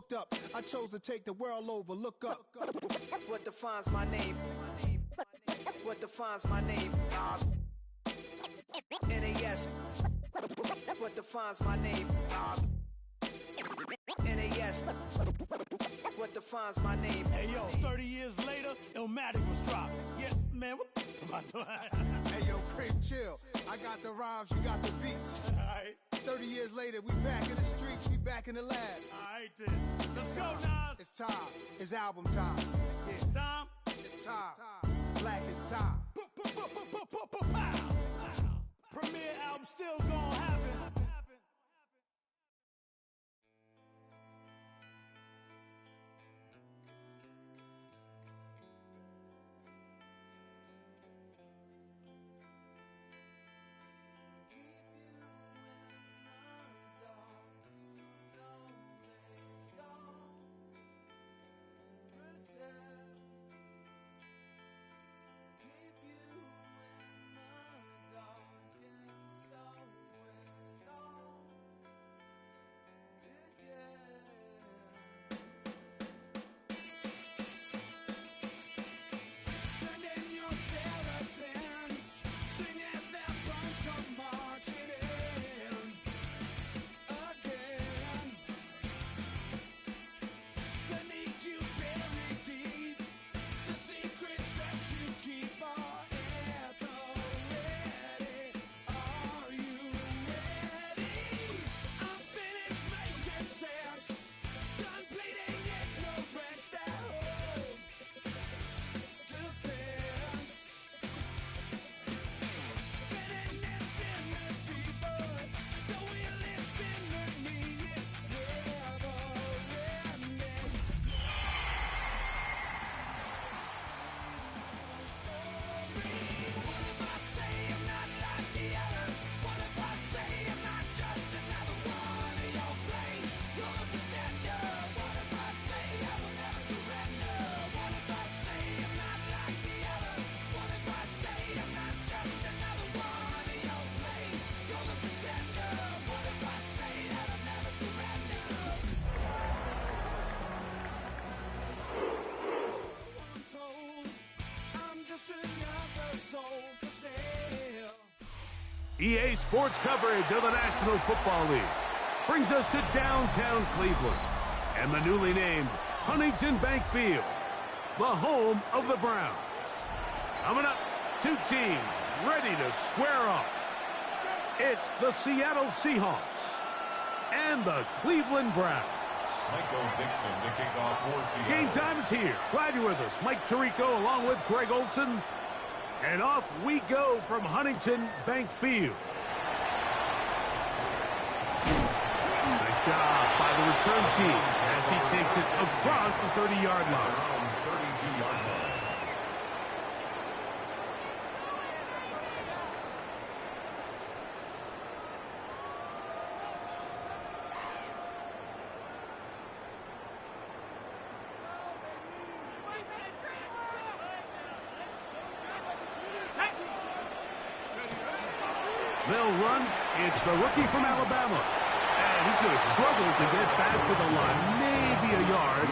hooked up. I chose to take the world over. Look up. What defines my name? What defines my name? NAS. What defines my name? NAS. What defines my name? Hey yo, 30 years later, Illmatic was dropped. Yeah, man, what the am I doing? Hey yo, Prim, chill. I got the rhymes, you got the beats. Alright. 30 years later, we back in the streets, we back in the lab. Alright then. Let's go, Nas. It's time. It's album time. Yeah. It's time. It's time. Black is time. Premiere album still gonna happen. EA Sports coverage of the National Football League brings us to downtown Cleveland and the newly named Huntington Bank Field, the home of the Browns. Coming up, two teams ready to square off. It's the Seattle Seahawks and the Cleveland Browns. Michael Dixon to kick off for Seattle. Game time is here. Glad you're with us. Mike Tirico along with Greg Olson. And off we go from Huntington Bank Field. Nice job by the return team as he takes it across the 30-yard line. 32-yard line. They'll run. It's the rookie from Alabama. And he's going to struggle to get back to the line. Maybe a yard.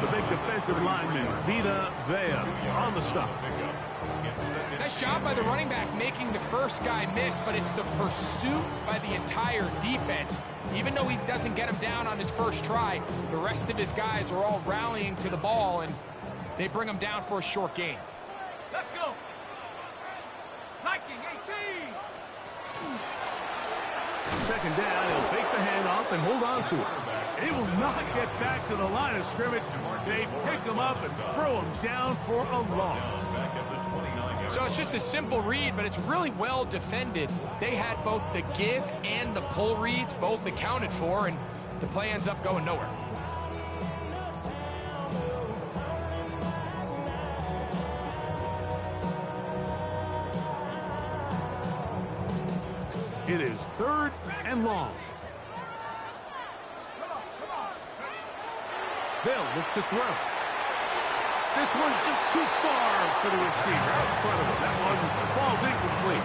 The big defensive lineman, Vita Vea, on the stop. Nice job by the running back making the first guy miss, but it's the pursuit by the entire defense. Even though he doesn't get him down on his first try, the rest of his guys are all rallying to the ball, and they bring him down for a short gain. Let's go. Hiking 18. Second down, he'll fake the handoff and hold on to it. He will not get back to the line of scrimmage. They pick him up and throw him down for a loss. So it's just a simple read, but it's really well defended. They had both the give and the pull reads both accounted for, and the play ends up going nowhere. It is 3rd and long. They'll look to throw. This one just too far for the receiver out in front of him. That one falls incomplete.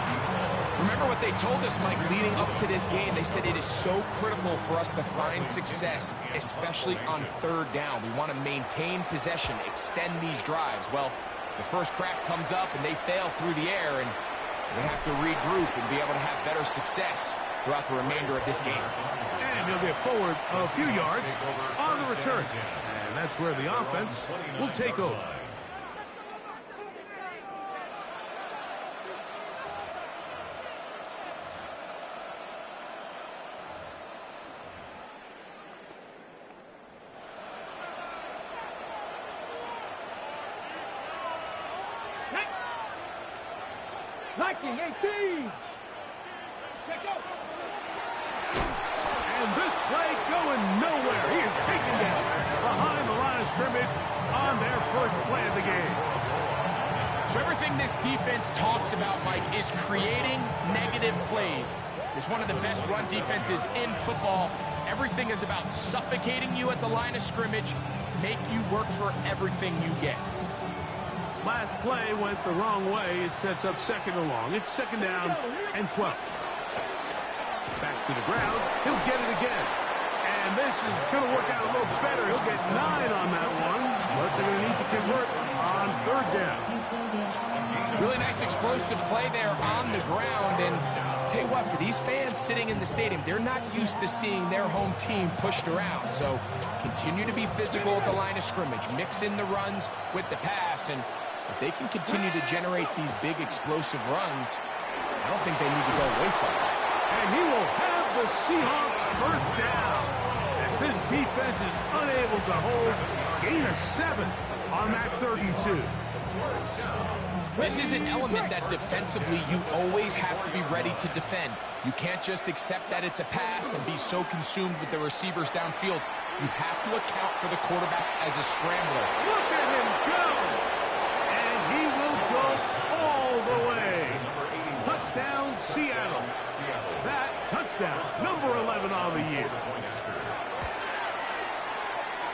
Remember what they told us, Mike, leading up to this game. They said it is so critical for us to find success, especially on third down. We want to maintain possession, extend these drives. Well, the first crack comes up and they fail through the air, and they have to regroup and be able to have better success throughout the remainder of this game. And he'll get forward a few yards on the return. And that's where the offense will take over. Liking 18. And this play going nowhere. He is taken down behind the line of scrimmage on their first play of the game. So everything this defense talks about, Mike, is creating negative plays. It's one of the best run defenses in football. Everything is about suffocating you at the line of scrimmage, make you work for everything you get. Last play went the wrong way. It sets up second and long. It's second down and 12. Back to the ground. He'll get it again. And this is going to work out a little better. He'll get 9 on that one, but they're going to need to convert on third down. Really nice explosive play there on the ground. And tell you what, for these fans sitting in the stadium, they're not used to seeing their home team pushed around. So continue to be physical at the line of scrimmage. Mix in the runs with the pass. And if they can continue to generate these big explosive runs, I don't think they need to go away from it. And he will have the Seahawks first down as this defense is unable to hold. Gain of 7 on that 3rd and 2. This is an element that defensively you always have to be ready to defend. You can't just accept that it's a pass and be so consumed with the receivers downfield. You have to account for the quarterback as a scrambler. Look at him go! And he will go all the way. Touchdown, Seattle. That touchdown, number 11 on the year.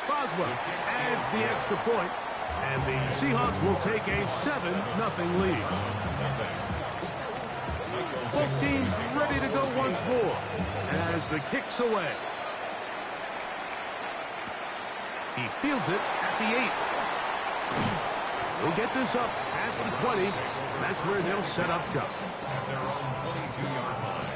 Boswell adds the extra point, and the Seahawks will take a 7-0 lead. Both teams ready to go once more as the kick's away. He fields it at the 8. He'll get this up past the 20. That's where they'll set up shop. At their own 22-yard line.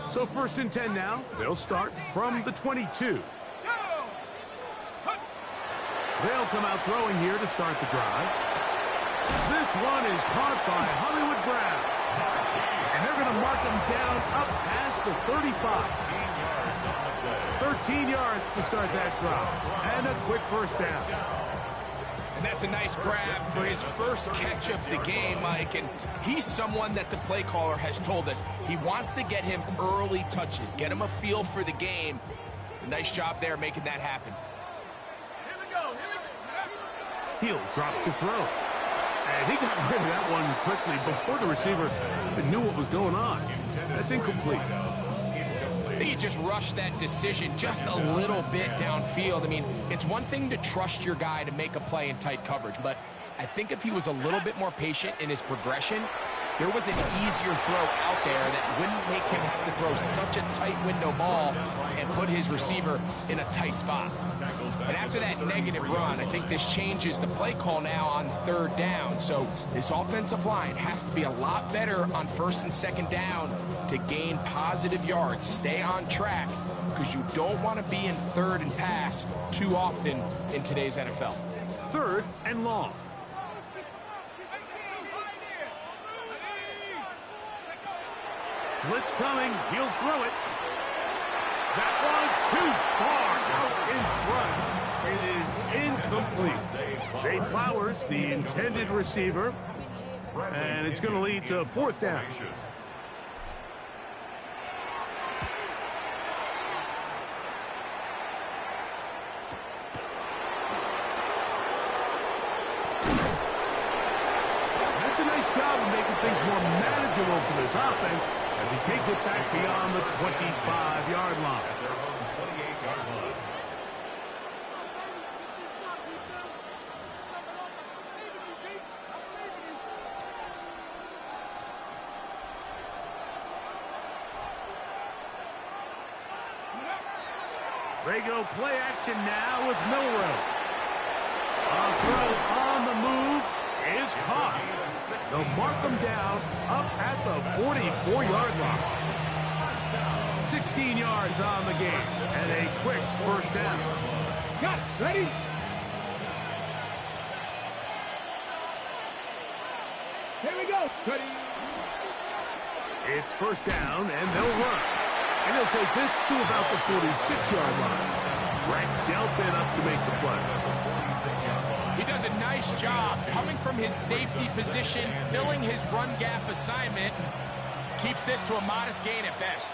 So 1st and 10 now. They'll start from the 22. They'll come out throwing here to start the drive. This one is caught by Hollywood Brown. And they're going to mark him down up past the 35. 13 yards to start that drive. And a quick first down. And that's a nice grab for his first catch of the game, Mike. And he's someone that the play caller has told us he wants to get him early touches, get him a feel for the game. A nice job there making that happen. He'll drop to throw. And he got rid of that one quickly before the receiver even knew what was going on. That's incomplete. I think he just rushed that decision just a little bit downfield. I mean, it's one thing to trust your guy to make a play in tight coverage, but I think if he was a little bit more patient in his progression, there was an easier throw out there that wouldn't make him have to throw such a tight window ball and put his receiver in a tight spot. And after that negative run, I think this changes the play call now on third down. So this offensive line has to be a lot better on 1st and 2nd down to gain positive yards. Stay on track because you don't want to be in 3rd and pass too often in today's NFL. 3rd and long. Blitz coming. He'll throw it. That one too far out in front. It is incomplete. Zay Flowers, the intended receiver. And it's going to lead to 4th down. That's a nice job of making things more manageable for this offense as he takes it back beyond the 25-yard line. They go play action now with Milrow. A throw on the move is caught. They'll mark them down up at the 44-yard line. 16 yards on the game and a quick first down. Got it. Ready? Here we go. Ready. It's first down, and they'll run. And he'll take this to about the 46-yard line. Greg Delphin up to make the play. He does a nice job coming from his safety position, filling his run gap assignment. Keeps this to a modest gain at best.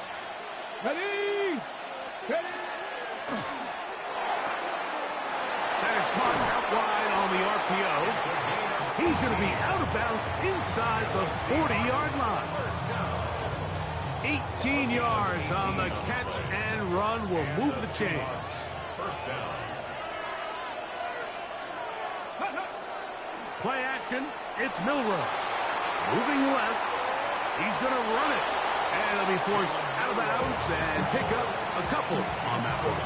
Ready. Ready. That is caught out wide on the RPO. He's going to be out of bounds inside the 40-yard line. 18 yards on the catch and run will move the chains. First down. Play action, it's Milrow. Moving left, he's going to run it. And he'll be forced out of bounds and pick up a couple on that one.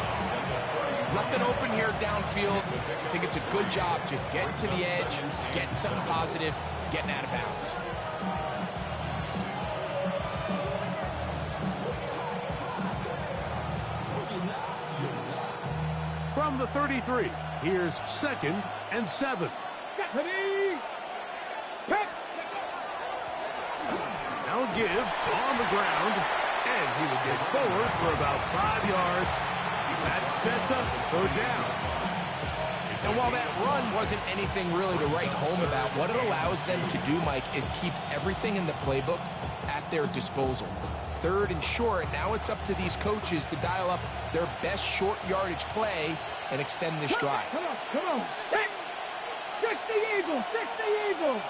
Nothing open here downfield. I think it's a good job just getting to the edge, getting something positive, getting out of bounds. From the 33, here's 2nd and 7. Ready. Pass. Now a give on the ground, and he will get forward for about 5 yards. That sets up third down. And while that run wasn't anything really to write home about, what it allows them to do, Mike, is keep everything in the playbook at their disposal. Third and short, now it's up to these coaches to dial up their best short yardage play and extend this drive. Come on, come on. Stick. Stick the eagle. Stick the eagle.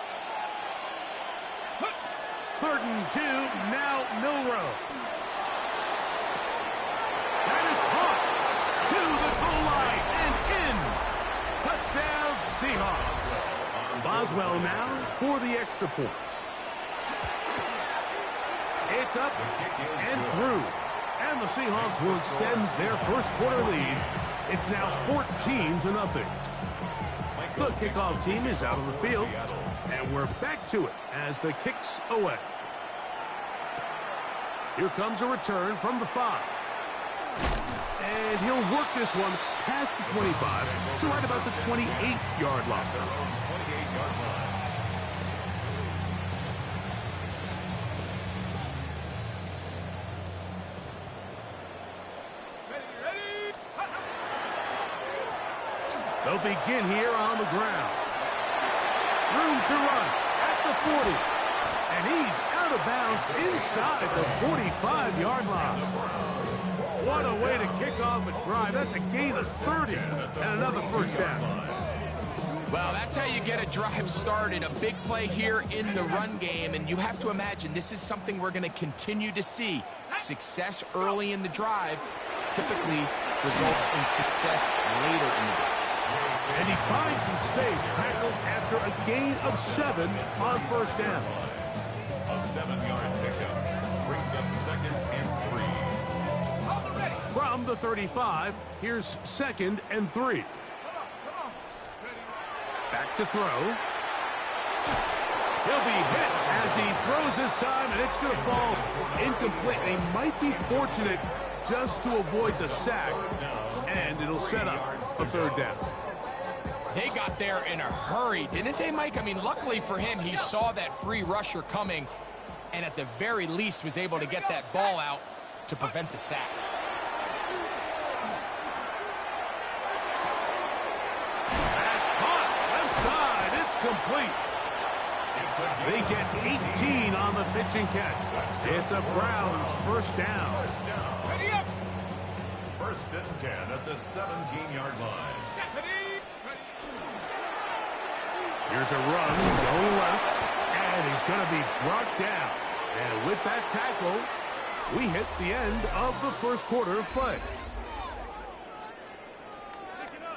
3rd and 2, now Milrow. That is caught to the goal line and in. Touchdown Seahawks. Boswell now for the extra point. It's up and through. And the Seahawks will extend their first quarter lead. It's now 14-0. The kickoff team is out on the field. And we're back to it as the kick's away. Here comes a return from the 5. And he'll work this one past the 25 to right about the 28-yard line. They'll begin here on the ground. Room to run at the 40. And he's out of bounds inside the 45-yard line. What a way to kick off a drive. That's a gain of 30 and another first down. Well, that's how you get a drive started. A big play here in the run game. And you have to imagine this is something we're going to continue to see. Success early in the drive typically results in success later in the drive. And he finds some space, tackled after a gain of 7 on first down. A 7-yard pickup brings up 2nd and 3. From the 35, here's 2nd and 3. Back to throw. He'll be hit as he throws this time, and it's going to fall incomplete. They might be fortunate just to avoid the sack, and it'll set up a third down. They got there in a hurry, didn't they, Mike? I mean, luckily for him, he saw that free rusher coming and at the very least was able to get that ball out to prevent the sack. That's caught. Left side. It's complete. They get 18 on the pitch and catch. It's a Browns first down. Ready up. 1st and 10 at the 17-yard line. Here's a run going left, and he's going to be brought down. And with that tackle, we hit the end of the first quarter of play.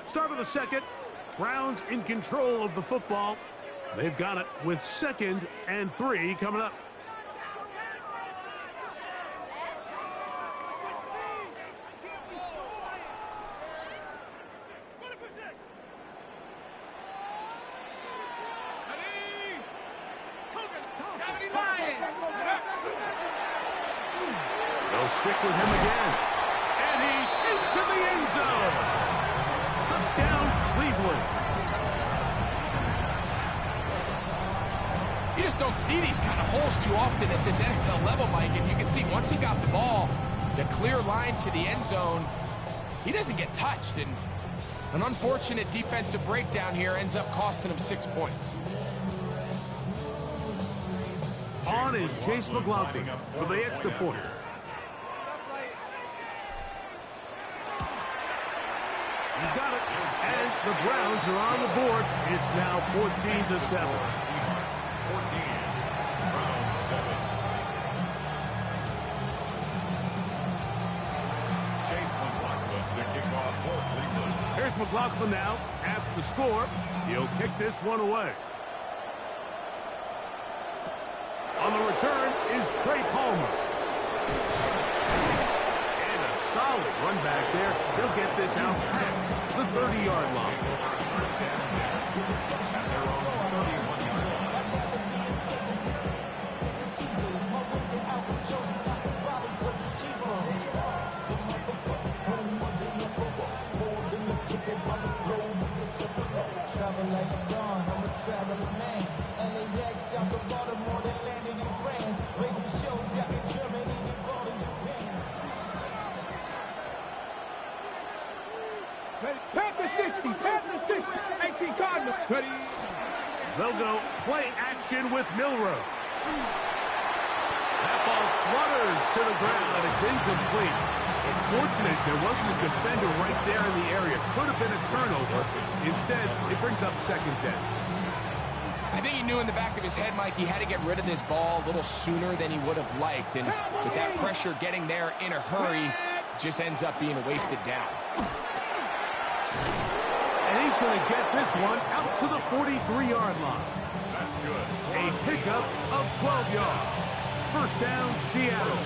Start of the second, Browns in control of the football. They've got it with 2nd and 3 coming up. They'll stick with him again. And he's into the end zone. Touchdown, Cleveland. You just don't see these kind of holes too often at this NFL level, Mike. And you can see once he got the ball, the clear line to the end zone, he doesn't get touched. And an unfortunate defensive breakdown here ends up costing him 6 points. On is Chase McLaughlin for the extra point. He's got it. And the Browns are on the board. It's now 14-7. 14, Browns 7. Chase McLaughlin to kick off for Cleveland. Here's McLaughlin now. After the score, he'll kick this one away. On the return is Trey Palmer. And a solid run back there. He'll get this out past the 30-yard line. First down, Jets. And they're on the 31-yard line. Panther 60, Panther 60, 18 Cardinals. Ready. They'll go play action with Milrow. That ball flutters to the ground. It's incomplete. Unfortunate there wasn't a defender right there in the area. Could have been a turnover. Instead, it brings up second down. I think he knew in the back of his head, Mike, he had to get rid of this ball a little sooner than he would have liked. And with that pressure getting there in a hurry, it just ends up being a wasted down. And he's going to get this one out to the 43-yard line. That's good. A pickup of 12 yards. First down, Seattle.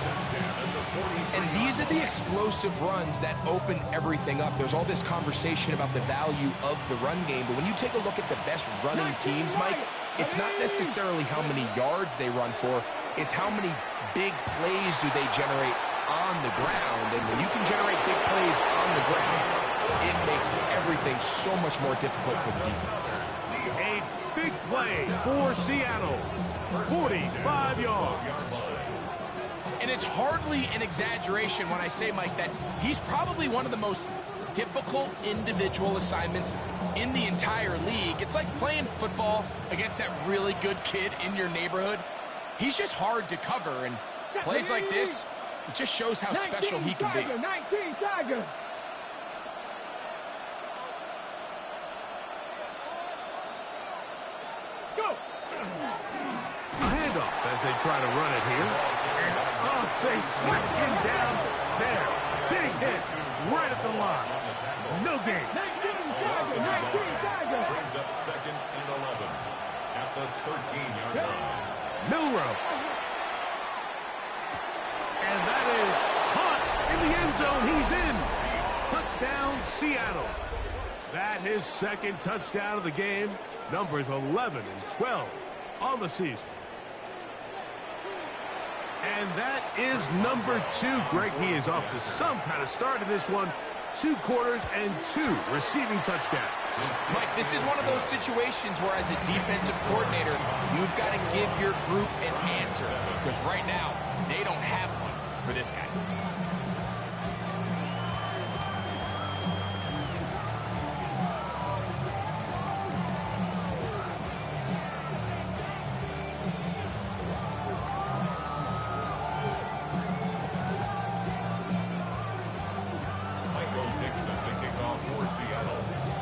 And these are the explosive runs that open everything up. There's all this conversation about the value of the run game, but when you take a look at the best running teams, Mike, it's not necessarily how many yards they run for, it's how many big plays do they generate on the ground. And when you can generate big plays on the ground, it makes everything so much more difficult for the defense. A big play for Seattle. 45 yards. And it's hardly an exaggeration when I say, Mike, that he's probably one of the most difficult individual assignments in the entire league. It's like playing football against that really good kid in your neighborhood. He's just hard to cover, and plays like this, it just shows how special he can be. 19 Tiger. Let's go. A handoff as they try to run it here. And, they smack him down there. Big hit right at the line. No gain. 19 Tiger. Brings up second and 11 at the 13-yard line. Milrow. And that is caught in the end zone. He's in. Touchdown, Seattle. That his second touchdown of the game. Numbers 11 and 12 on the season. And that is number 2. Greg, he is off to some kind of start in this one. 2 quarters and 2 receiving touchdowns. Mike, this is one of those situations where as a defensive coordinator, you've got to give your group an answer. Because right now, they don't have one for this guy.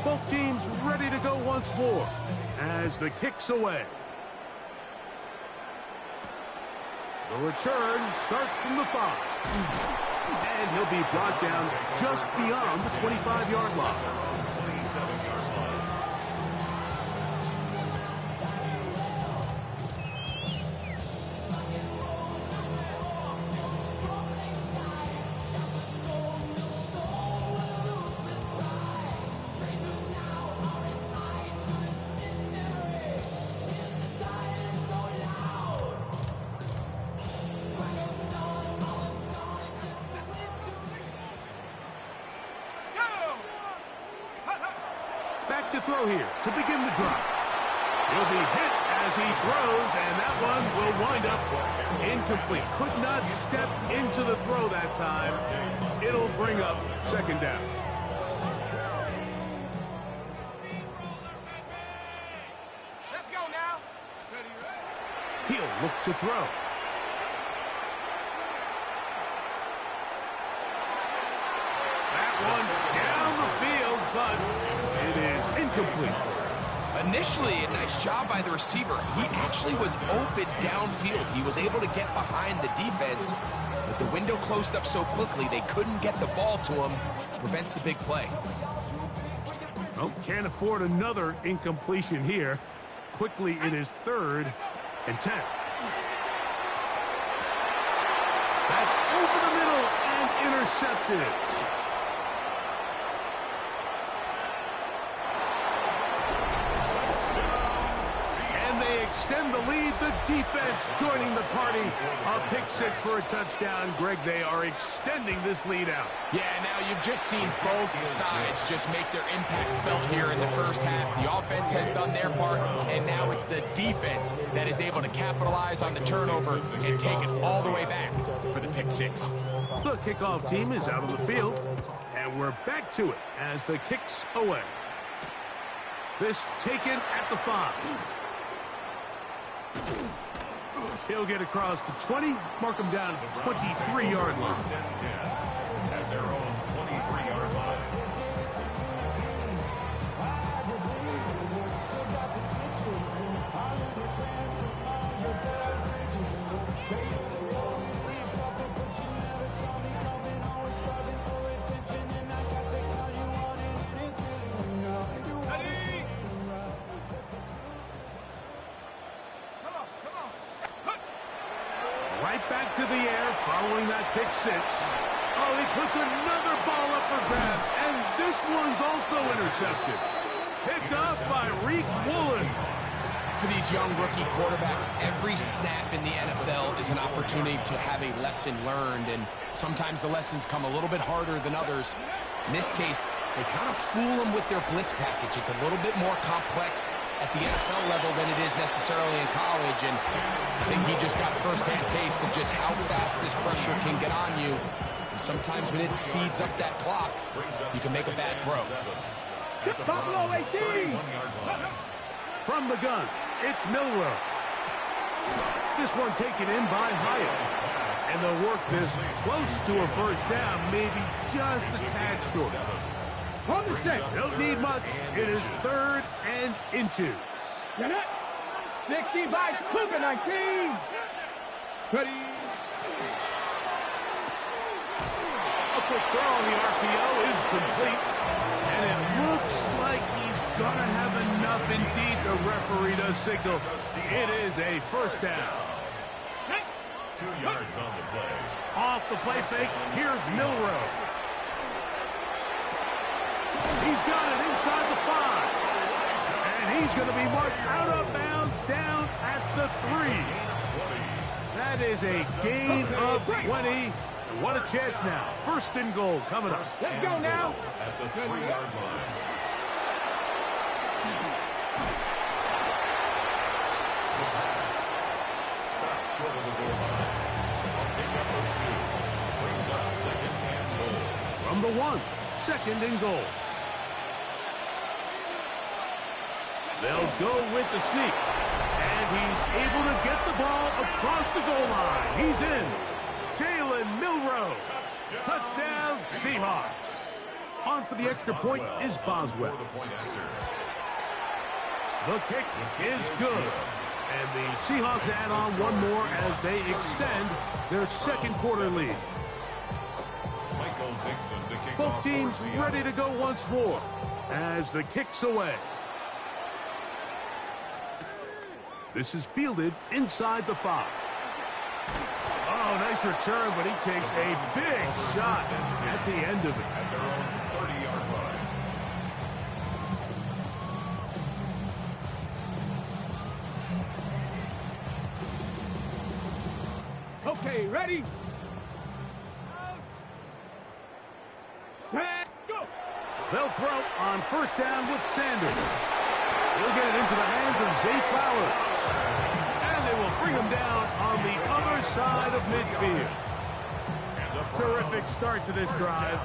Both teams ready to go once more as the kick's away. The return starts from the 5. And he'll be brought down just beyond the 25-yard line. 27-yard line. throw here to begin the drive. He'll be hit as he throws, and that one will wind up incomplete. Could not step into the throw that time. It'll bring up second down. Let's go now. He'll look to throw. That one down the field, but it is incomplete. Initially, a nice job by the receiver. He actually was open downfield. He was able to get behind the defense, but the window closed up so quickly they couldn't get the ball to him. Prevents the big play. Oh, can't afford another incompletion here. Quickly, it is 3rd and 10. That's over the middle and intercepted. Extend the lead. The defense joining the party. A pick 6 for a touchdown. Greg, they are extending this lead out. Yeah, now you've just seen both sides just make their impact felt here in the first half. The offense has done their part, and now it's the defense that is able to capitalize on the turnover and take it all the way back for the pick 6. The kickoff team is out on the field, and we're back to it as the kick's away. This taken at the 5. He'll get across the 20, mark him down at the 23-yard line. At their own 23-yard line. Right back to the air following that pick 6. Oh, he puts another ball up for grabs, and this one's also intercepted. Picked up by Reek Woolen. For these young rookie quarterbacks, every snap in the NFL is an opportunity to have a lesson learned, and sometimes the lessons come a little bit harder than others. In this case, they kind of fool them with their blitz package. It's a little bit more complex at the NFL level than it is necessarily in college, and I think he just got a first-hand taste of just how fast this pressure can get on you. And sometimes when it speeds up that clock, you can make a bad throw. Buffalo 18! From the gun, it's Milrow. This one taken in by Hyatt. And they'll work this close to a first down, maybe just a tad short. On the set. Don't need much. It is 3rd and inches. Get it. 60 by Cougar 19. Ready. A quick throw on the RPO is complete. And it looks like he's going to have enough. Indeed, the referee does signal. It is a first down. 2 yards on the play. Off the play fake, here's Milrow. He's got it inside the 5. And he's going to be marked out of bounds down at the 3. That is a gain of 20. And what a chance now. 1st and goal coming up. Let's go now. At the 3-yard line. Stops short of the goal line. Number 2 brings up 2nd and goal. From the 1, 2nd and goal. They'll go with the sneak. And he's able to get the ball across the goal line. He's in. Jalen Milrow. Touchdown, Seahawks. On for the extra point is Boswell. The kick is good. And the Seahawks add on one more as they extend their 2nd quarter lead. Both teams ready to go once more as the kick's away. This is fielded inside the 5. Oh, nice return, but he takes a big shot at the end of it. At their own 30-yard line. Okay, ready? Set, go! They'll throw on first down with Sanders. He'll get it into the hands of Zay Flowers. And they will bring him down on the other side of midfield. Terrific start to this drive.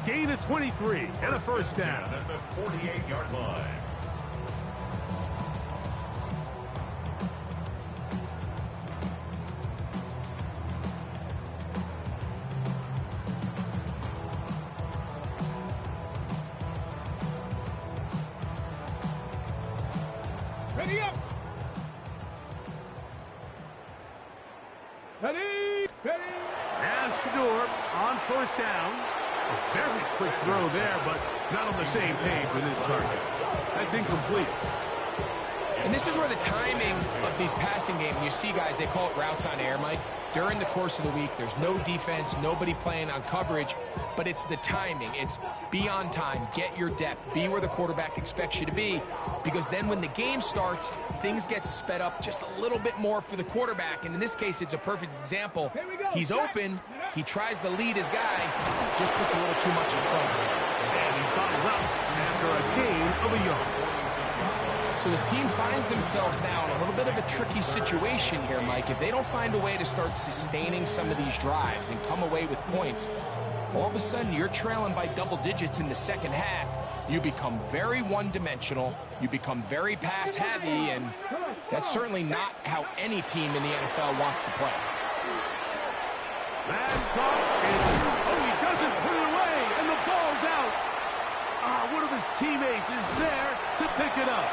Gain of 23 and a first down. At the 48-yard line. Ready up! Ready! Ready! Now Shador on first down. A very quick throw there, but not on the same page with his target. That's incomplete. And this is where the timing of these passing games, you see guys, they call it routes on air, Mike. During the course of the week, there's no defense, nobody playing on coverage, but it's the timing. It's be on time, get your depth, be where the quarterback expects you to be, because then when the game starts, things get sped up just a little bit more for the quarterback. And in this case, it's a perfect example. He's open, he tries to lead his guy, just puts a little too much in front. And he's bottled up after a gain of a yard. So this team finds themselves now in a little bit of a tricky situation here, Mike. If they don't find a way to start sustaining some of these drives and come away with points, all of a sudden you're trailing by double digits in the second half. You become very one-dimensional, you become very pass-heavy, and that's certainly not how any team in the NFL wants to play. That's caught. Oh, he doesn't put it away, and the ball's out. One of his teammates is there to pick it up.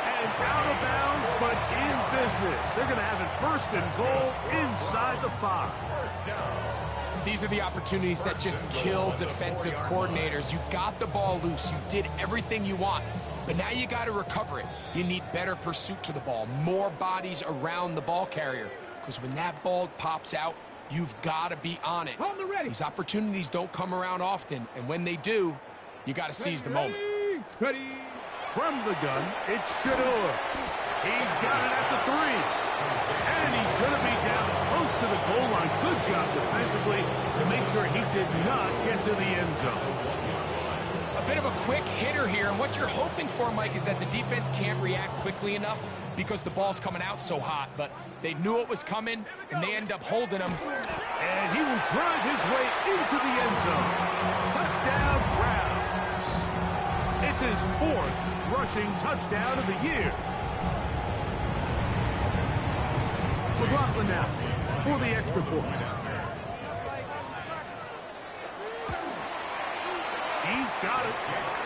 And it's out of bounds, but in business. They're going to have it first and goal inside the 5. These are the opportunities that just kill defensive coordinators. You got the ball loose. You did everything you want. But now you got to recover it. You need better pursuit to the ball, more bodies around the ball carrier. Because when that ball pops out, you've got to be on it. These opportunities don't come around often. And when they do, you got to seize the moment. Ready! From the gun, it's Shador. He's got it at the 3. And he's going to be down close to the goal line. Good job defensively to make sure he did not get to the end zone. A bit of a quick hitter here, and what you're hoping for, Mike, is that the defense can't react quickly enough because the ball's coming out so hot. But they knew it was coming, and they end up holding him. And he will drive his way into the end zone. Touchdown, Browns. It's his 4th rushing touchdown of the year. McLaughlin now for the extra point. He's got it.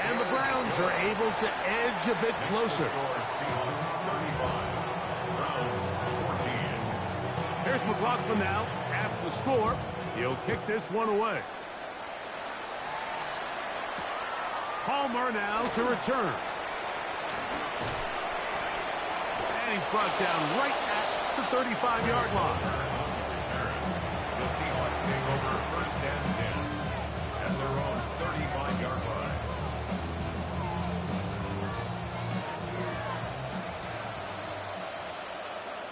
And the Browns are able to edge a bit closer. Here's McLaughlin now after the score. He'll kick this one away. Palmer now to return. And he's brought down right at the 35-yard line. The Seahawks take over first and 10 at their own 35-yard line.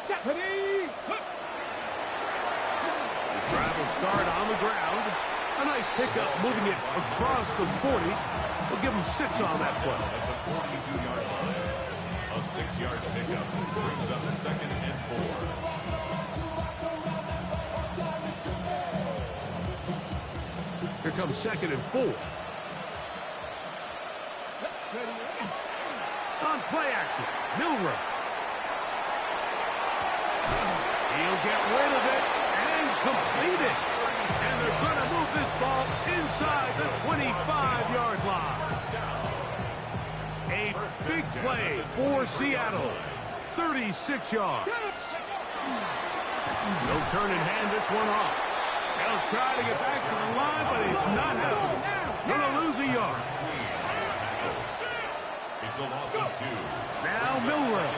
The drive will start on the ground. A nice pickup, moving it across the 40. We'll give him 6 on that play. At the 42-yard line, a 6-yard pickup brings up 2nd and 4. Here comes 2nd and 4. On play action, Milroe. He'll get rid of it and complete it. And they're going to move this ball inside the 25-yard line. A big play for Seattle. 36 yards. No turn and hand this one off. They'll try to get back to the line, but it's not happening. Going to lose a yard. It's a loss of 2. Now Milroe.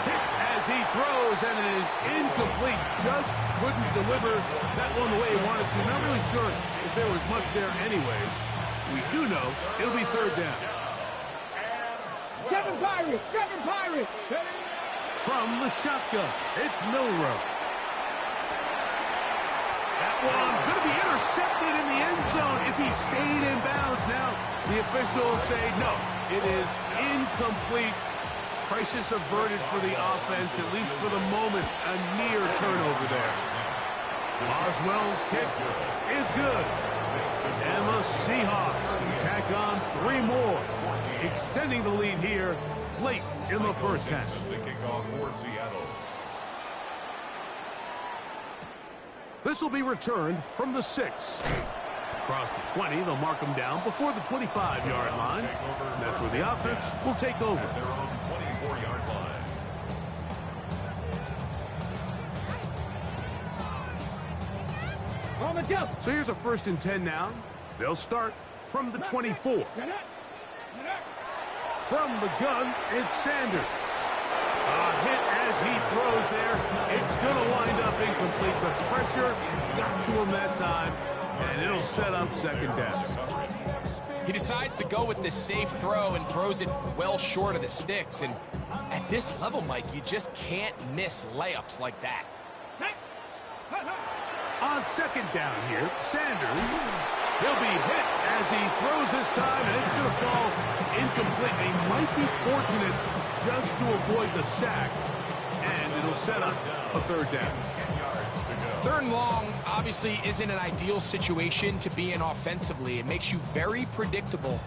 Hit as he throws, and it is incomplete. Just couldn't deliver that one the way he wanted to. Not really sure if there was much there anyways. We do know it'll be 3rd down. 7 Pirates! 7 Pirates! From the shotgun, it's Milroe. That that one. Going to be intercepted in the end zone if he stayed in bounds. Now the officials say no. It is incomplete. Crisis averted for the offense, at least for the moment. A near turnover there. Boswell's kick is good. And the Seahawks tack on 3 more, extending the lead here late in the first half. This will be returned from the 6. Across the 20, they'll mark them down before the 25-yard line. And that's where the offense will take over. Their own 24-yard line. On the jump. So here's a 1st and 10 now. They'll start from the 24. From the gun, it's Sanders. A hit as he throws there. It's going to wind up incomplete. The pressure got to him that time, and it'll set up 2nd down. He decides to go with the safe throw and throws it well short of the sticks. And at this level, Mike, you just can't miss layups like that. On 2nd down here, Sanders, he'll be hit as he throws this time, and it's going to fall incomplete. He might be fortunate just to avoid the sack, and it'll set up a 3rd down. 3rd and long obviously isn't an ideal situation to be in offensively. It makes you very predictable,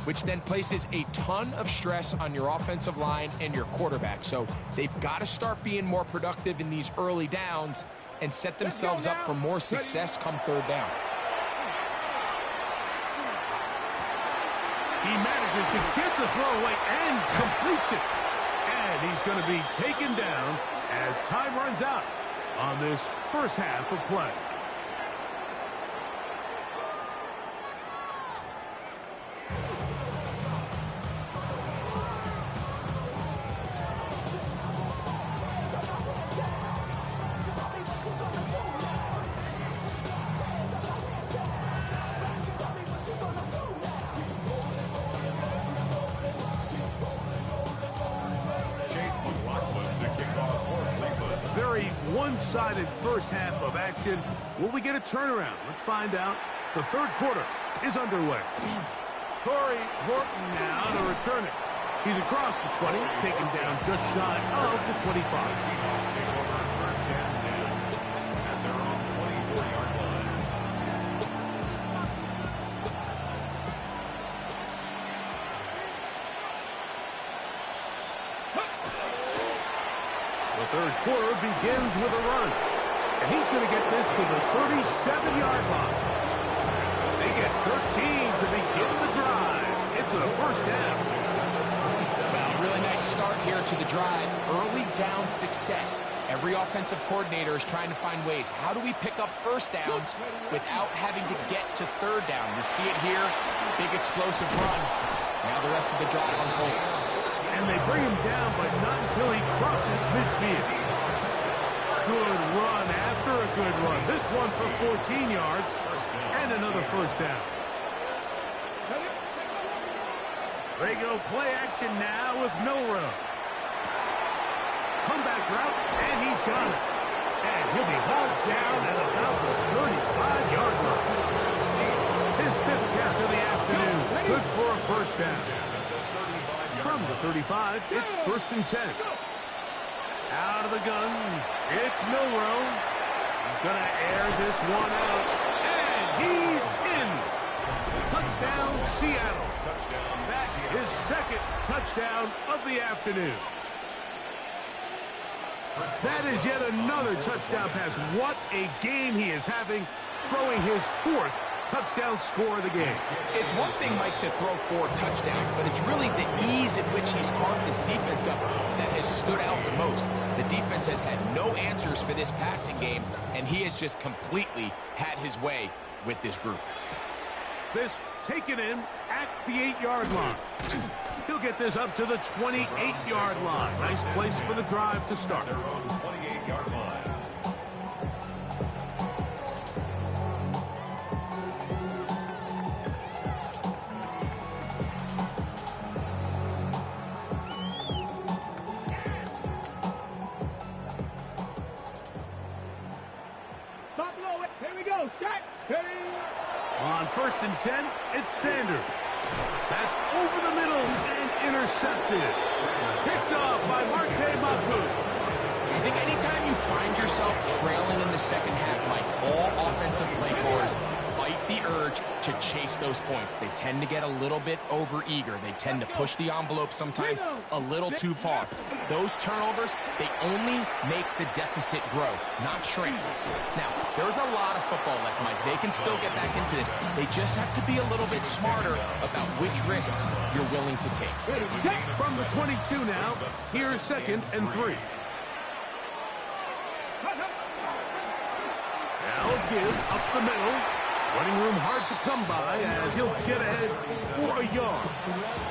which then places a ton of stress on your offensive line and your quarterback. So they've got to start being more productive in these early downs and set themselves up for more success come 3rd down. He manages to get the throw away and completes it. And he's going to be taken down as time runs out on this first half of play. Very one-sided first half of action. Will we get a turnaround? Let's find out. The 3rd quarter is underway. Corey Horton now to return it. He's across the 20, taken down just shy of the 25. Seahawks take over 1st and 10 at their own 24-yard line. The 3rd quarter begins with a run. And he's going to get this to the 37-yard line. They get 13 to begin the drive. It's a 1st down. Well, really nice start here to the drive. Early down success. Every offensive coordinator is trying to find ways. How do we pick up 1st downs without having to get to 3rd down? We see it here. Big explosive run. Now the rest of the drive unfolds. And they bring him down, but not until he crosses midfield. Good run after a good run. This one for 14 yards and another 1st down. They go play action now with Milrow. Comeback route, and he's got it. And he'll be hauled down at about the 35-yard line. His 5th catch of the afternoon. Good for a 1st down. From the 35, it's 1st and 10. Out of the gun, it's Milrow. He's going to air this one out. And he's in. Touchdown, Seattle. That is 2nd touchdown of the afternoon. That is yet another touchdown pass. What a game he is having, throwing his 4th touchdown score of the game. It's one thing, Mike, to throw 4 touchdowns, but it's really the ease at which he's carved this defense up that has stood out the most. The defense has had no answers for this passing game, and he has just completely had his way with this group. This taken in at the 8-yard line. He'll get this up to the 28-yard line. Nice place for the drive to start. Their own 28-yard line. Top low. Here we go. On 1st and 10, it's Sanders. That's over the middle and intercepted. Picked off by Marte Mapu. I think anytime you find yourself trailing in the second half, Mike, all offensive play callers fight the urge to chase those points. They tend to get a little bit overeager. They tend to push the envelope sometimes a little too far. Those turnovers, they only make the deficit grow, not shrink. Now, there's a lot of football left, Mike. They can still get back into this. They just have to be a little bit smarter about which risks you're willing to take. From the 22 now, here's 2nd and 3. Now give up the middle. Running room hard to come by as he'll get ahead for a yard.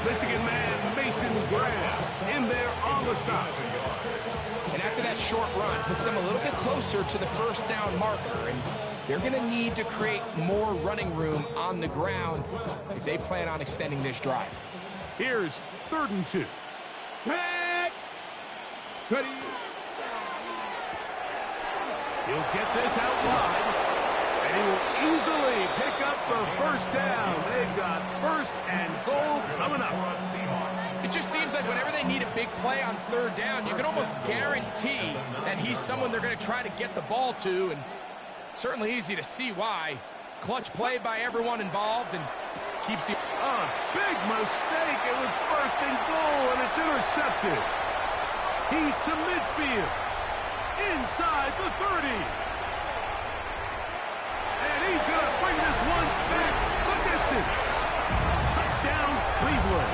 Michigan man Mason Graham in there on the stop. And after that short run, puts them a little bit closer to the first down marker. And they're going to need to create more running room on the ground if they plan on extending this drive. Here's 3rd and 2. He'll get this out wide. And he will easily pick up the first down. They've got 1st and goal coming up. It just seems like whenever they need a big play on 3rd down, you can almost guarantee that he's someone they're going to try to get the ball to, and certainly easy to see why. Clutch play by everyone involved and keeps the... Big mistake. It was 1st and goal, and it's intercepted. He's to midfield. Inside the 30. And he's going to bring this one back the distance. Touchdown, Cleveland.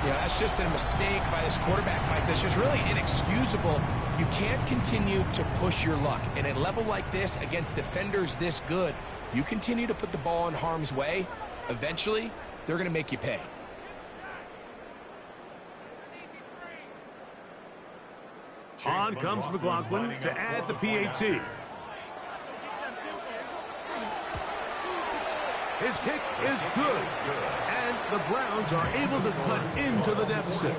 Yeah, that's just a mistake by this quarterback, Mike. That's just really inexcusable. You can't continue to push your luck. And at a level like this, against defenders this good, you continue to put the ball in harm's way, eventually, they're going to make you pay. On comes McLaughlin to add the PAT. His kick is good, and the Browns are able to cut into the deficit.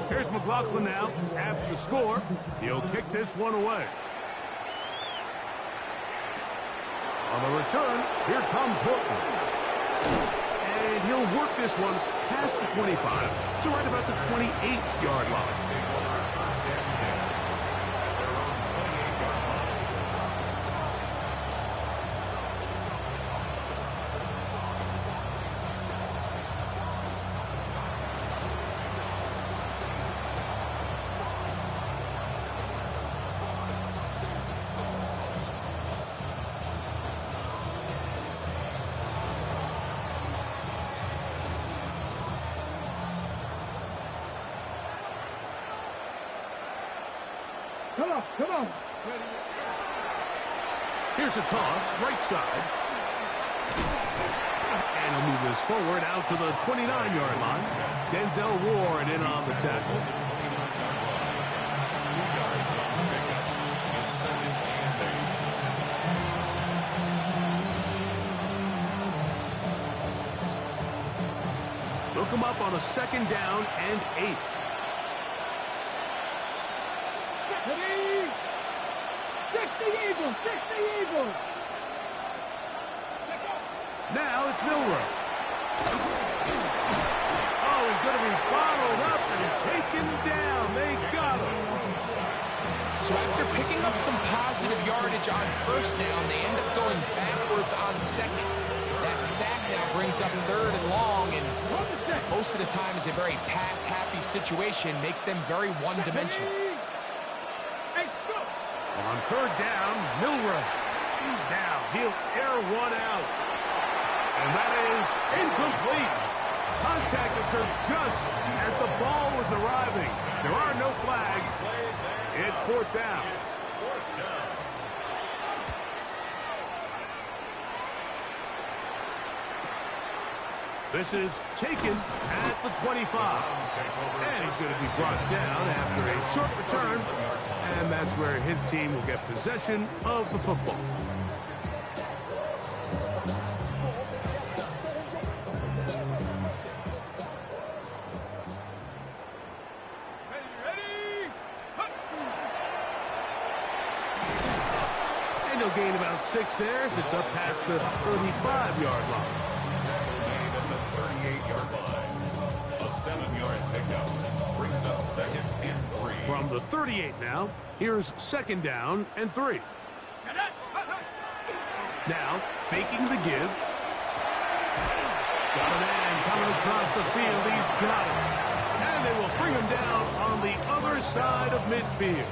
Here's McLaughlin now. After the score, he'll kick this one away. On the return, here comes Hilton. And he'll work this one past the 25 to right about the 28-yard line. Come on. Here's a toss, right side. And he'll move this forward out to the 29-yard line. Denzel Ward in on the tackle. Look him up on a 2nd down and 8. Six the Eagles! Now it's Milrow. Oh, he's going to be bottled up and taken down. They got him. So after picking up some positive yardage on 1st down, they end up going backwards on 2nd. That sack now brings up 3rd and long, and most of the time is a very pass-happy situation, makes them very one-dimensional. On 3rd down, Milrow. Now he'll air one out. And that is incomplete. Contact occurred just as the ball was arriving. There are no flags. It's 4th down. This is taken at the 25. And he's going to be brought down after a short return. And that's where his team will get possession of the football. And he'll gain about 6 there as it's up past the 35-yard line. Gain at the 38-yard line. A 7-yard pickup brings up 2nd and 3. From the 38 now, here's 2nd down and 3. Now, faking the give. Got a man coming across the field. He's got it. And they will bring him down on the other side of midfield.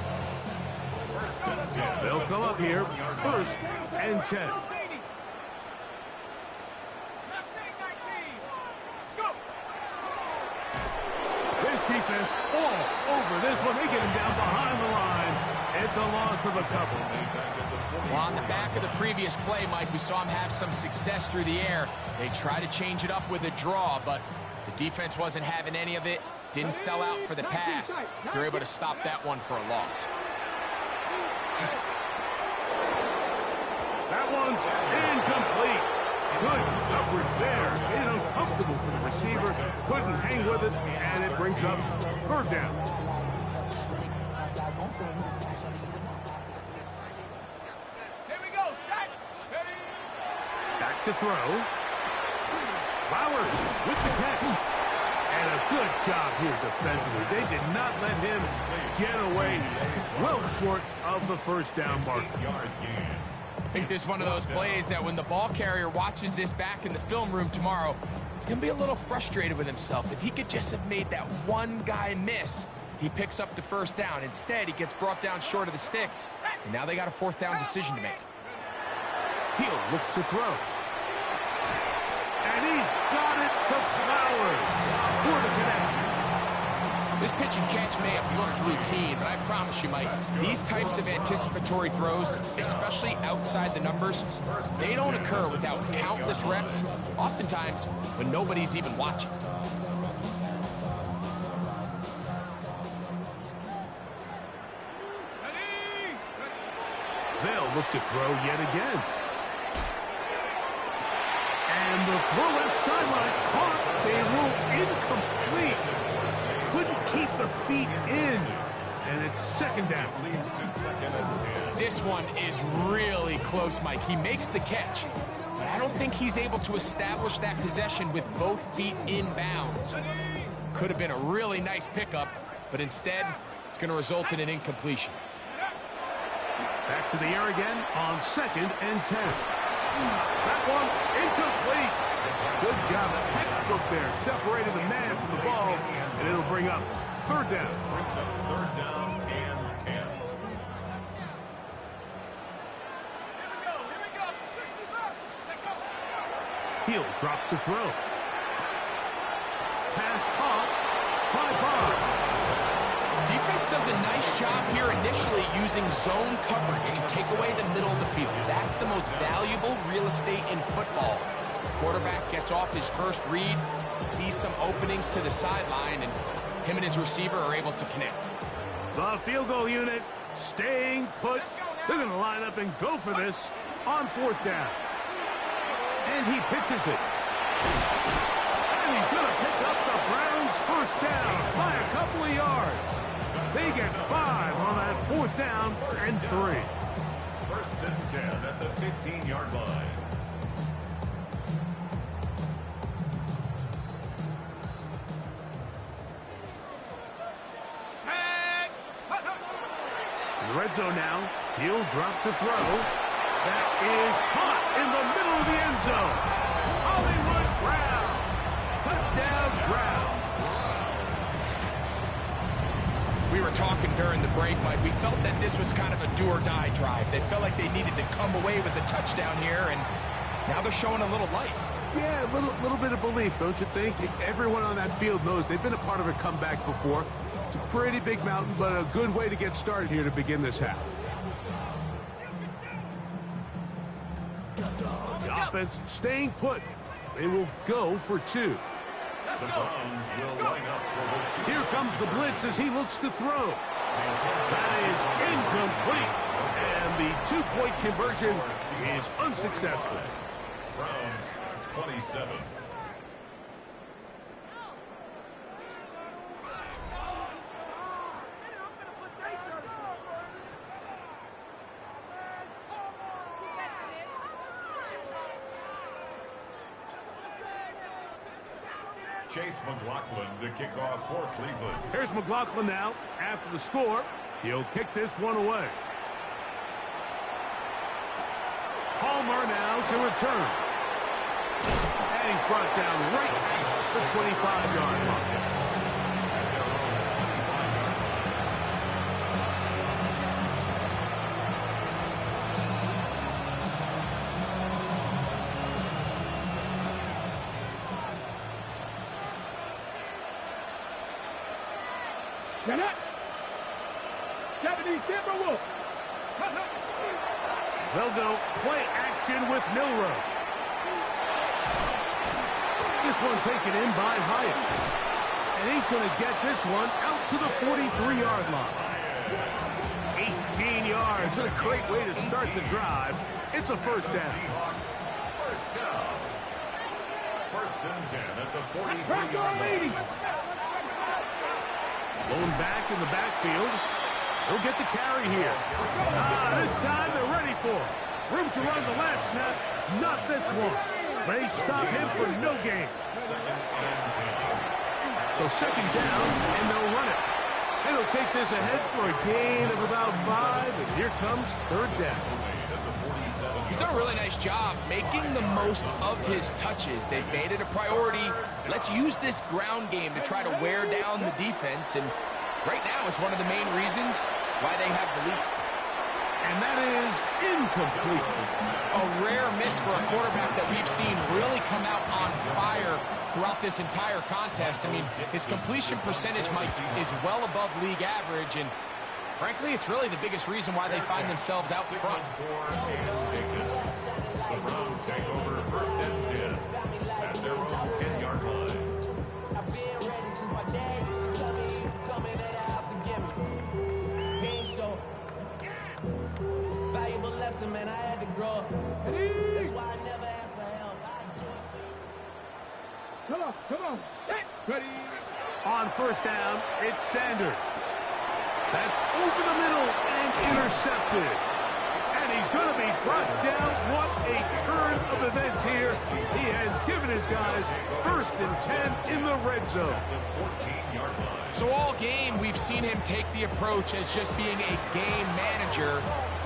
They'll come up here, 1st and 10. This defense all over this one. They get him down behind the line. It's a loss of a couple. Well, on the back of the previous play, Mike, we saw him have some success through the air. They tried to change it up with a draw, but the defense wasn't having any of it. Didn't sell out for the pass. They're able to stop that one for a loss. That one's incomplete. Good coverage there. Made it uncomfortable for the receiver. Couldn't hang with it, and it brings up 3rd down. Here we go, set. Ready. Back to throw. Flowers with the catch. And a good job here defensively. They did not let him get away. Well short of the 1st down mark. I think this is one of those plays that when the ball carrier watches this back in the film room tomorrow, he's going to be a little frustrated with himself. If he could just have made that one guy miss, he picks up the 1st down. Instead, he gets brought down short of the sticks, and now they got a 4th down decision to make. He'll look to throw. And he's got it to Flowers for the connection. This pitch and catch may have looked routine, but I promise you, Mike, these types of anticipatory throws, especially outside the numbers, they don't occur without countless reps, oftentimes when nobody's even watching. They'll look to throw yet again. And the throw left sideline caught. They rule incomplete. Couldn't keep the feet in. And it's 2nd down. Leads to 2nd and 10. This one is really close, Mike. He makes the catch, but I don't think he's able to establish that possession with both feet in bounds. Could have been a really nice pickup, but instead, it's going to result in an incompletion. Back to the air again on 2nd and 10. That one incomplete. Good job. Textbook there. Separated the man from the ball, and it'll bring up 3rd down. Brings up 3rd down and 10. Here we go. 65. Take up. He'll drop to throw. Pass off by Bob. Defense does a nice job here initially using zone coverage to take away the middle of the field. That's the most valuable real estate in football. Quarterback gets off his first read, sees some openings to the sideline, and him and his receiver are able to connect. The field goal unit staying put. They're going to line up and go for this on 4th down. And he pitches it. And he's going to pick up the Browns' 1st down by a couple of yards. They get 5 on that 4th down and 3. 1st and 10 at the 15-yard line. In the red zone now, he'll drop to throw. That is caught in the middle of the end zone. Hollywood Brown. Touchdown Browns. We were talking during the break, Mike. We felt that this was kind of a do-or-die drive. They felt like they needed to come away with a touchdown here, and now they're showing a little life. Yeah, a little bit of belief, don't you think? Everyone on that field knows they've been a part of a comeback before. It's a pretty big mountain, but a good way to get started here to begin this half. The offense staying put. They will go for 2. The Browns will line up for the 2. Here comes the blitz as he looks to throw. That is incomplete. And the 2-point conversion is unsuccessful. Browns 27. Chase McLaughlin to kick off for Cleveland. Here's McLaughlin now. After the score, he'll kick this one away. Palmer now to return. And he's brought down right at the 25-yard line. Get up! 70 Timberwolves! They'll go play action with Milrow. This one taken in by Hyatt. And he's going to get this one out to the 43-yard line. 18 yards. What a great way to start the drive. It's a first down. First down. First and 10 at the 43-yard line. Blown back in the backfield. He'll get the carry here. This time they're ready for him. Room to run the last snap. Not this one. They stop him for no gain. So second down, and they'll run it. And he'll take this ahead for a gain of about 5. And here comes third down. He's done a really nice job making the most of his touches. They've made it a priority. Let's use this ground game to try to wear down the defense. And right now is one of the main reasons why they have the lead. And that is incomplete. A rare miss for a quarterback that we've seen really come out on fire throughout this entire contest. I mean, his completion percentage, Mike, is well above league average. And frankly, it's really the biggest reason why they find themselves out front. The Browns take over first and 10 at their own 10-yard line. I've been ready since my dad used to tell me he was coming to the house to get me. He ain't show. Valuable lesson, man, I had to grow up. That's why I never asked for help. I do it. Come on. Set. Ready. On first down, it's Sanders. That's over the middle and intercepted. And he's going to be brought down. What a turn of events here. He has given his guys first and 10 in the red zone. So all game, we've seen him take the approach as just being a game manager.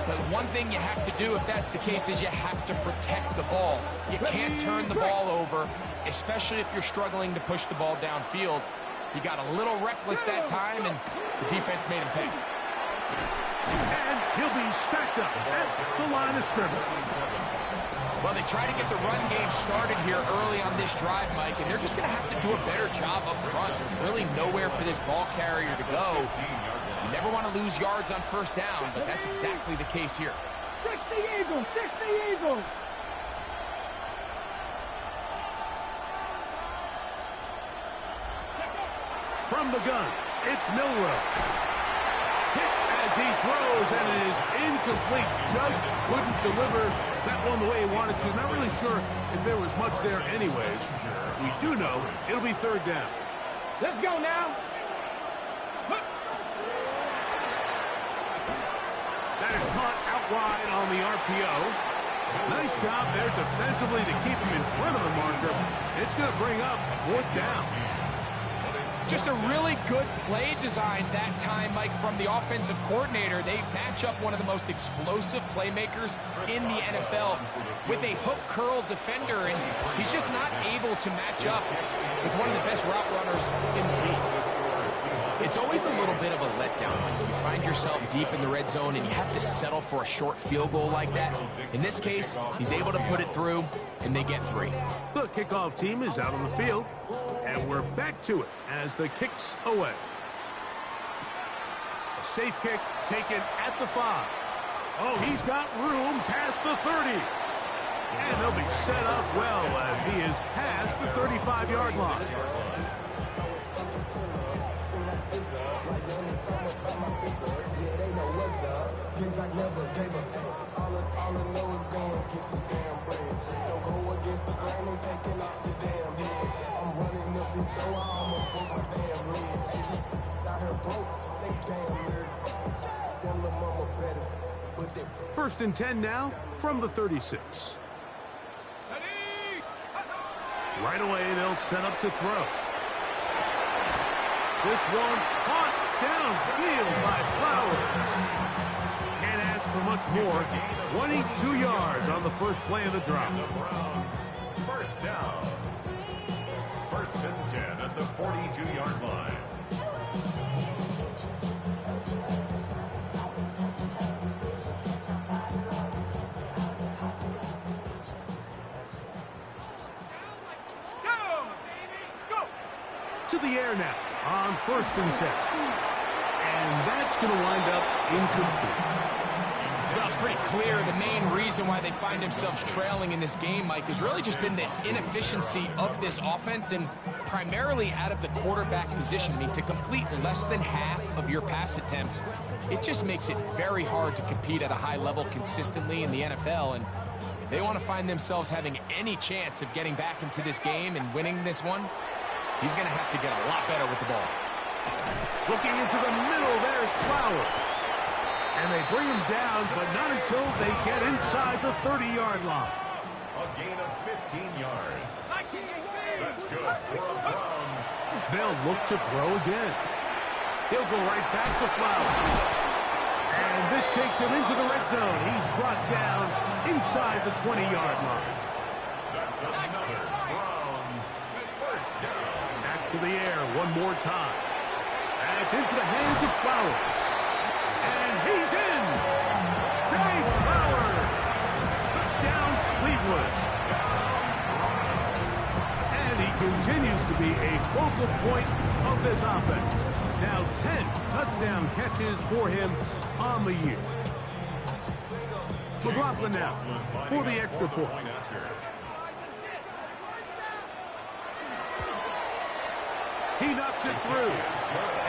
But one thing you have to do if that's the case is you have to protect the ball. You can't turn the ball over, especially if you're struggling to push the ball downfield. He got a little reckless that time, and the defense made him pay. And he'll be stacked up at the line of scrimmage. Well, they try to get the run game started here early on this drive, Mike, and they're just going to have to do a better job up front. There's really nowhere for this ball carrier to go. You never want to lose yards on first down, but that's exactly the case here. 60 Eagles! 60 Eagles! From the gun, it's Milrow. Hit as he throws, and it is incomplete. Just couldn't deliver that one the way he wanted to. Not really sure if there was much there anyways. We do know it'll be third down. Let's go now. That is caught out wide on the RPO. Nice job there defensively to keep him in front of the marker. It's going to bring up fourth down. Just a really good play design that time, Mike, from the offensive coordinator. They match up one of the most explosive playmakers in the NFL with a hook curl defender, and he's just not able to match up with one of the best route runners in the league. It's always a little bit of a letdown when you find yourself deep in the red zone and you have to settle for a short field goal like that. In this case, he's able to put it through, and they get 3. The kickoff team is out on the field, and we're back to it as the kick's away. A safe kick taken at the 5. Oh, he's got room past the 30. And they'll be set up well as he is past the 35-yard line. First and 10 now from the 36. Right away, they'll set up to throw. This one caught downfield by Flowers. Can't ask for much more. 22 yards on the first play of the drive. The Browns, first down. First and 10 at the 42-yard line. To the air now on first and 10. And that's going to wind up incomplete. Well, it's pretty clear the main reason why they find themselves trailing in this game, Mike, has really just been the inefficiency of this offense and primarily out of the quarterback position. I mean, to complete less than half of your pass attempts, it just makes it very hard to compete at a high level consistently in the NFL. And if they want to find themselves having any chance of getting back into this game and winning this one, he's going to have to get a lot better with the ball. Looking into the middle, there's Flowers. And they bring him down, but not until they get inside the 30-yard line. A gain of 15 yards. That's good for the Browns. They'll look to throw again. He'll go right back to Flowers. And this takes him into the red zone. He's brought down inside the 20-yard line. That's another Browns first down. Back to the air one more time. And it's into the hands of Flowers. And he's in! Jay Flowers! Touchdown, Cleveland! And he continues to be a focal point of this offense. Now 10 touchdown catches for him on the year. McLaughlin now for the extra point. He knocks it through.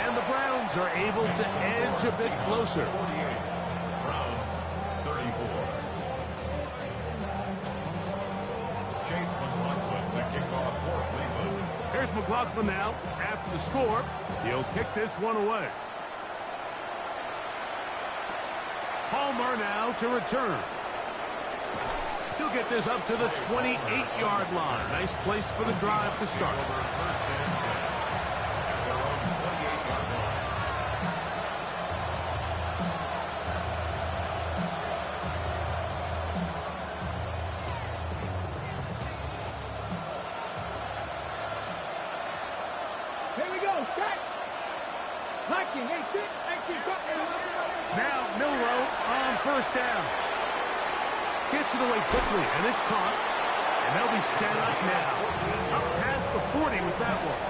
And the Browns are able to edge a bit closer. 48. Browns 34. Chase McLaughlin to kick off for Cleveland. Here's McLaughlin now after the score. He'll kick this one away. Palmer now to return. He'll get this up to the 28-yard line. Nice place for the drive to start. First and 10. Now Milroe on first down. Gets it away quickly, and it's caught. And they'll be set up now. Up past the 40 with that one.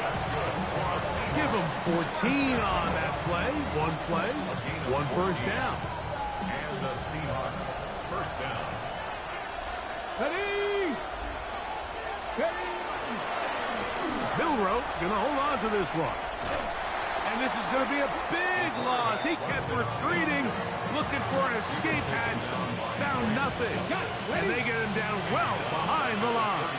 Give them 14 on that play. One first down. And the Seahawks first down. Milroe going to hold on to this one. And this is going to be a big loss. He kept retreating, looking for an escape hatch. Found nothing. And they get him down well behind the line.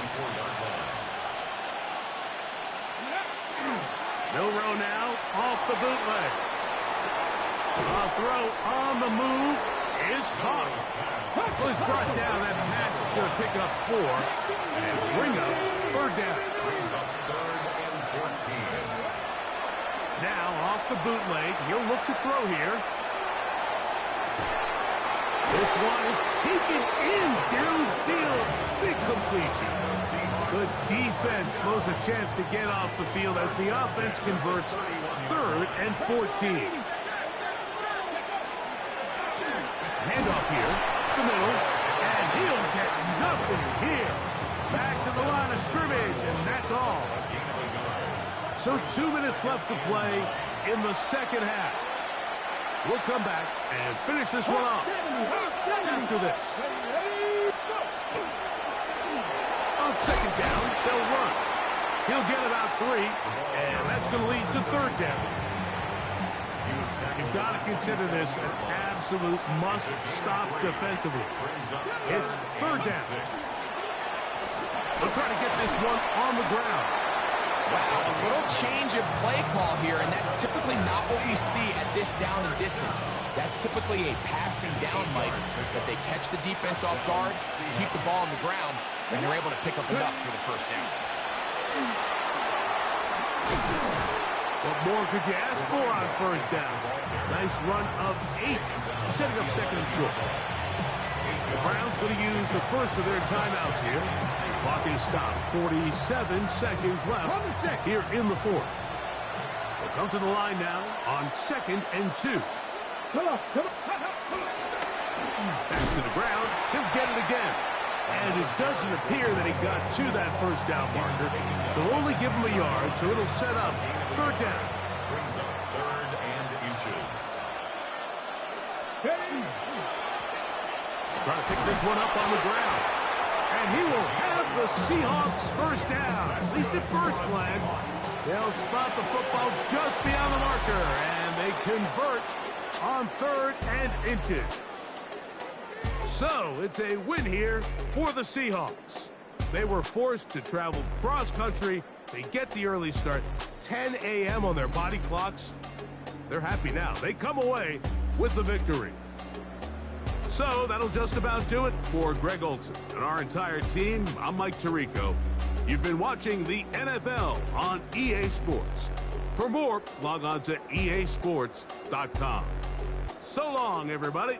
Milroe now off the bootleg. A throw on the move is caught. Was brought down. That pass is going to pick up 4 and bring up third down. Brings up third and 14. Now off the bootleg. He'll look to throw here. This one is taken in downfield. Big completion. Good defense blows a chance to get off the field as the offense converts third and 14. Handoff here, the middle, and he'll get nothing here. Back to the line of scrimmage, and that's all. So 2 minutes left to play in the second half. We'll come back and finish this one off after this. second down, they'll run. He'll get about 3, and that's going to lead to third down. You've got to consider this an absolute must-stop defensively. It's third down. They'll try to get this one on the ground. Wow, a little change of play call here, and that's typically not what we see at this down and distance. That's typically a passing down, Mike, but they catch the defense off guard, keep the ball on the ground, and they're able to pick up enough for the first down. What more could you ask for on first down? Nice run of 8, setting up second and short. The Browns going to use the first of their timeouts here. Clock is stopped. 47 seconds left here in the fourth. They'll come to the line now on 2nd and 2. Back to the ground. He'll get it again. And it doesn't appear that he got to that first down marker. They'll only give him a yard, so it'll set up third down. Brings up 3rd and inches. Trying to pick this one up on the ground. And he will have the Seahawks first down. At least at first glance, they'll spot the football just beyond the marker. And they convert on 3rd and inches. So it's a win here for the Seahawks. They were forced to travel cross-country. They get the early start, 10 a.m. on their body clocks. They're happy now. They come away with the victory. So that'll just about do it for Greg Olson and our entire team. I'm Mike Tirico. You've been watching the NFL on EA Sports. For more, log on to easports.com. So long, everybody.